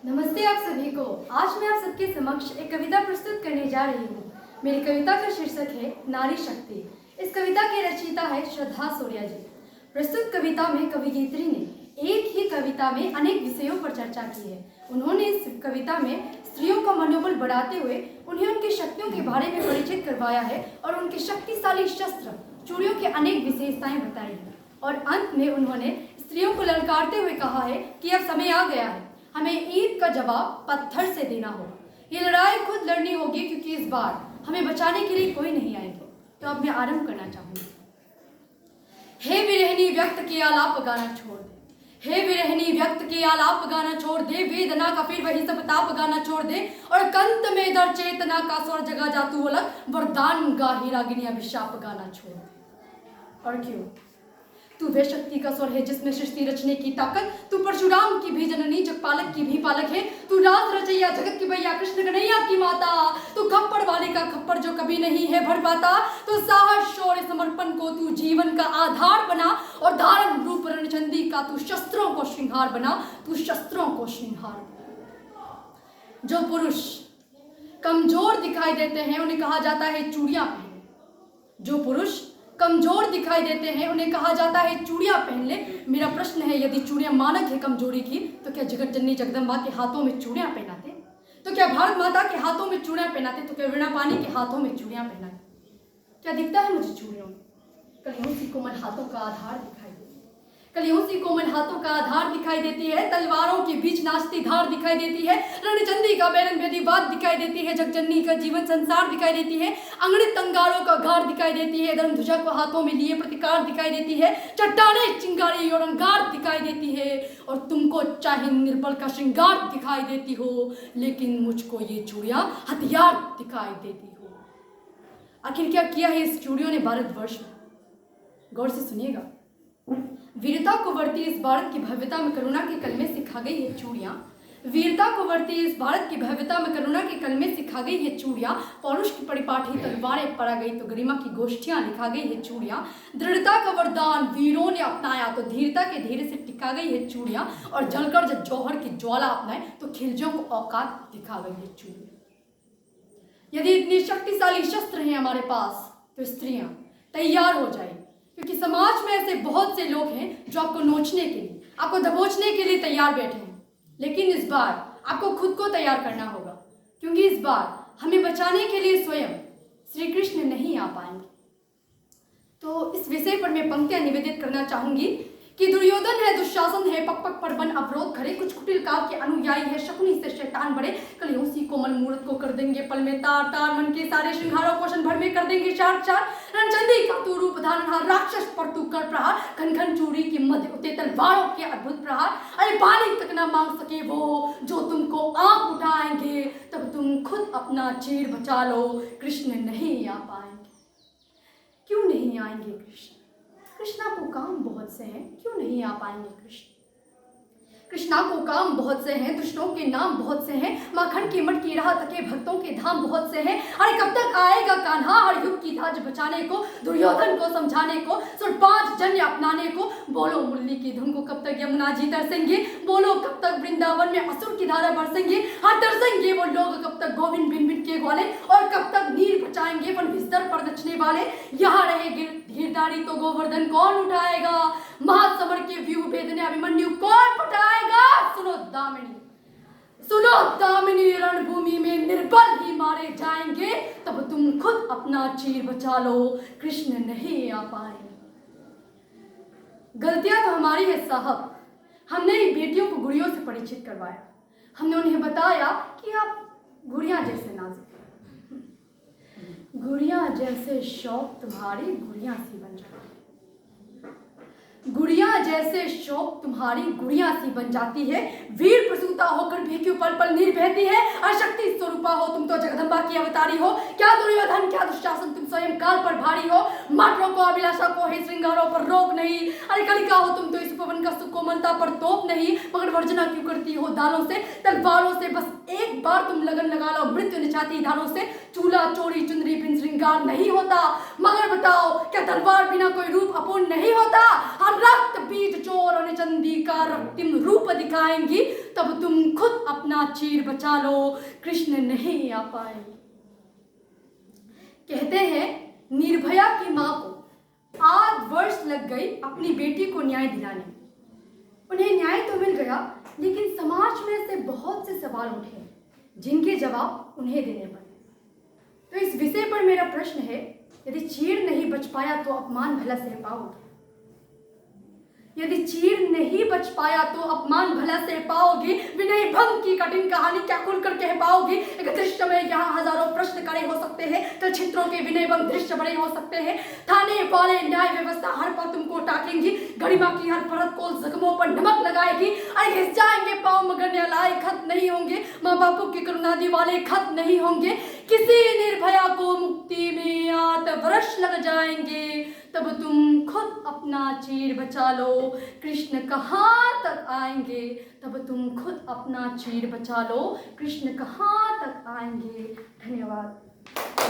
नमस्ते आप सभी को। आज मैं आप सबके समक्ष एक कविता प्रस्तुत करने जा रही हूँ। मेरी कविता का शीर्षक है नारी शक्ति। इस कविता के रचयिता है श्रद्धा सूर्या जी। प्रस्तुत कविता में कवियत्री ने एक ही कविता में अनेक विषयों पर चर्चा की है। उन्होंने इस कविता में स्त्रियों का मनोबल बढ़ाते हुए उन्हें उनकी शक्तियों के बारे में परिचित करवाया है और उनके शक्तिशाली शस्त्र चूड़ियों की अनेक विशेषताएं बताई हैं। और अंत में उन्होंने स्त्रियों को ललकारते हुए कहा है कि अब समय आ गया है, हमें ईंट का जवाब पत्थर से देना होगा। ये लड़ाई खुद लड़नी होगी क्योंकि इस बार हमें बचाने के लिए कोई नहीं आएंगे। तो अब मैं आरंभ करना चाहूंगी। हे विरहनी व्यक्त के आलाप गाना छोड़ दे, हे विरहनी व्यक्त के आलाप गाना छोड़ दे, वेदना का फिर वही सब ताप गाना छोड़ दे, और कंत में दर चेतना का स्वर जगा जा तू अलग, वरदान गाही रागिनी अभिशाप गाना छोड़ दे। और क्यों? तू वे शक्ति का स्वर है जिसमें सृष्टि रचने की ताकत, तू परशुराम की भी जननी जगपालक की भी पालक है, तू राज रचैया जगत की भैया कृष्ण कन्हैया की माता, तू खप्पड़ वाले का खप्पड़ जो कभी नहीं है भर पाता, तो साहस शौर्य समर्पण को तू जीवन का आधार बना, और धारण रूप रणचंदी का तू शस्त्रों को श्रृंगार बना, तू शस्त्रों को श्रृंगार बना। जो पुरुष कमजोर दिखाई देते हैं उन्हें कहा जाता है चूड़ियां पहने। जो पुरुष कमजोर दिखाई देते हैं उन्हें कहा जाता है चूड़ियां पहन ले। मेरा प्रश्न है, यदि चूड़ियां मानक है कमजोरी की, तो क्या जगत जननी जगदम्बा के हाथों में चूड़ियां पहनाते? तो क्या भारत माता के हाथों में चूड़ियां पहनाते? तो क्या वीणा पानी के हाथों में चूड़ियां पहनाते? क्या दिखता है मुझे चूड़ियों में? कलियों सी कोमल हाथों का आधार दिखाई देती है, कलियों सी कोमल हाथों का आधार दिखाई देती है, तलवारों के बीच नाचती धार दिखाई देती है, रणचंदी का बैरन बेदी बात दिखाई देती है, जगजननी का जीवन संसार दिखाई देती है, अंगड़ित अंगारों का घाट दिखाई देती है, धर्म ध्वजा को हाथों में लिए प्रतिकार दिखाई देती है, चट्टाने चिंगारी और अंगार दिखाई देती है, और तुमको चाहे निर्बल का श्रृंगार दिखाई देती हो, लेकिन मुझको ये चूड़ियां हथियार दिखाई देती हो। आखिर क्या किया है इस चूड़ियों ने भारतवर्ष में? गौर से सुनिएगा। वीरता को बढ़ती इस भारत की भव्यता में करुणा के कलमे सिखा गई है चूड़ियां। वीरता को बढ़ती इस भारत की भव्यता में करुणा के कलमे सिखा गई है चूड़ियां। पौरुष की परिपाठी तलवारें पड़ा गई तो गरिमा की गोष्ठियां लिखा गई है चूड़ियां। दृढ़ता का वरदान वीरों ने अपनाया तो धीरता के धीरे से टिका गई है चूड़ियां। और जलकर जब जौहर की ज्वाला अपनाए तो खिलजियों को औकात दिखा गई है चूड़ियां। यदि इतनी शक्तिशाली शस्त्र हैं हमारे पास तो स्त्रियां तैयार हो जाए, क्योंकि समाज में ऐसे बहुत से लोग हैं जो आपको नोचने के लिए, आपको दबोचने के लिए तैयार बैठे हैं। लेकिन इस बार आपको खुद को तैयार करना होगा, क्योंकि इस बार हमें बचाने के लिए स्वयं श्री कृष्ण नहीं आ पाएंगे। तो इस विषय पर मैं पंक्तियां निवेदित करना चाहूंगी कि दुर्योधन है, दुशासन है, पक पक पर बन अवरोध खड़े, कुछ कुटिल काल के अनुयायी है, शकुनी से शैतान बड़े, कलियों सी कोमल मूरत को कर देंगे पल में तार तार, मन के सारे श्रृंगारों को क्षण भर में कर देंगे चार चार, रणचंदी का तू रूप धारणहार, राक्षस पर तू कर प्रहार, घन घन चूड़ी की मध्य उते तलवारों के अद्भुत प्रहार, अरे पानी तक ना मांग सके वो जो तुमको आंख उठाएंगे, तब तुम खुद अपना चीर बचा लो, कृष्ण नहीं आ पाएंगे। क्यों नहीं आएंगे कृष्ण? कृष्णा को काम बहुत से हैं, क्यों नहीं आ पाएंगे कृष्ण? कृष्णा को काम बहुत से हैं, दुष्टों के नाम बहुत से हैं, माखन की मटकी राह तके भक्तों के धाम बहुत से हैं। अरे कब तक आएगा कान्हा हर युग की धाज बचाने को, दुर्योधन को समझाने को, सुरपांच जन्य अपनाने को? बोलो मुरली की धुन को कब तक यमुना जी तरसेंगे? बोलो कब तक वृंदावन में असुर की धारा बरसेंगे? हाँ तरसेंगे वो लोग कब तक गोविंद बिन बिन के ग्वाले, और कब तक नीर बचाएंगे वन बिस्तर पर नचने वाले? यहाँ रहेगी धीरधारी तो गोवर्धन कौन उठाएगा? महासमर के व्यू भेदने अभिमन्यु कौन पटाएगा? सुनो दामिनी, सुनो दामिनी, रणभूमि में निर्बल ही मारे जाएंगे, तब तुम खुद अपना चीर बचा लो, कृष्ण नहीं आ पाएंगे। गलतियां तो हमारी है साहब, हमने ही बेटियों को गुड़ियों से परिचित करवाया। हमने उन्हें बताया कि आप गुड़ियां जैसे नाजुक, गुड़ियां जैसे शौक तुम्हारी गुड़ियां सी बन जाती, गुड़ियां जैसे शौक तुम्हारी गुड़ियां सी बन जाती है, वीर प्रसूता होकर भी क्यों पल पल निर्भयती है, अशक्ति स्वरूपा हो तुम तो जगदम्बा की अवतारी हो, क्या दुर्योधन क्या दुशासन तुम स्वयं काल पर भारी हो, मात्रों को अभिलाषा को है श्रृंगारों पर रोक नहीं, अरे कलिका हो तुम तो इस पवन का सुकोमलता पर तोप नहीं, मगर वर्जना क्यों करती हो दालों से तलवारों से, बस एक बार तुम लगन लगा लो मृत्यु निचाती धारों से, चूल्हा चोरी चुनरी बिन श्रृंगार नहीं होता। मगर बताओ क्या तलवार बिना कोई रूप अपूर्ण नहीं होता। हम रक्त बीज चोर और चंदी का रक्तिम रूप दिखाएंगी, तब तुम खुद अपना चीर बचा लो, कृष्ण नहीं आ पाएंगे। कहते हैं निर्भया की मां को 8 वर्ष लग गई अपनी बेटी को न्याय दिलाने। उन्हें न्याय तो मिल गया, लेकिन समाज में ऐसे बहुत से सवाल उठे जिनके जवाब उन्हें देने पड़े। तो इस विषय पर मेरा प्रश्न है, यदि चीर नहीं बच पाया तो अपमान भला सह पाओगे? यदि चीर नहीं बच पाया तो अपमान भला सह पाओगे? विनय भंग की कठिन कहानी क्या खुलकर कह पाओगे? एक दृश्य में यहाँ हजारों प्रश्न खड़े हो सकते हैं, तो चित्रों के विनय भंग दृश्य बड़े हो सकते हैं। थाने वाले न्याय व्यवस्था हर पर तुमको टाकेंगी, गरिमा की हर परत को जख्मों पर नमक लगाएगी। अरे घिस जाएंगे पाँव मगर न्यायालय खत्म नहीं होंगे, माँ बापों की करुणा वाले खत्म नहीं होंगे। किसी निर्भया को मुक्ति में 8 वर्ष लग जाएंगे, तब तुम खुद अपना चीर बचा लो, कृष्ण कहाँ तक आएंगे? तब तुम खुद अपना चीर बचा लो, कृष्ण कहाँ तक आएंगे? धन्यवाद।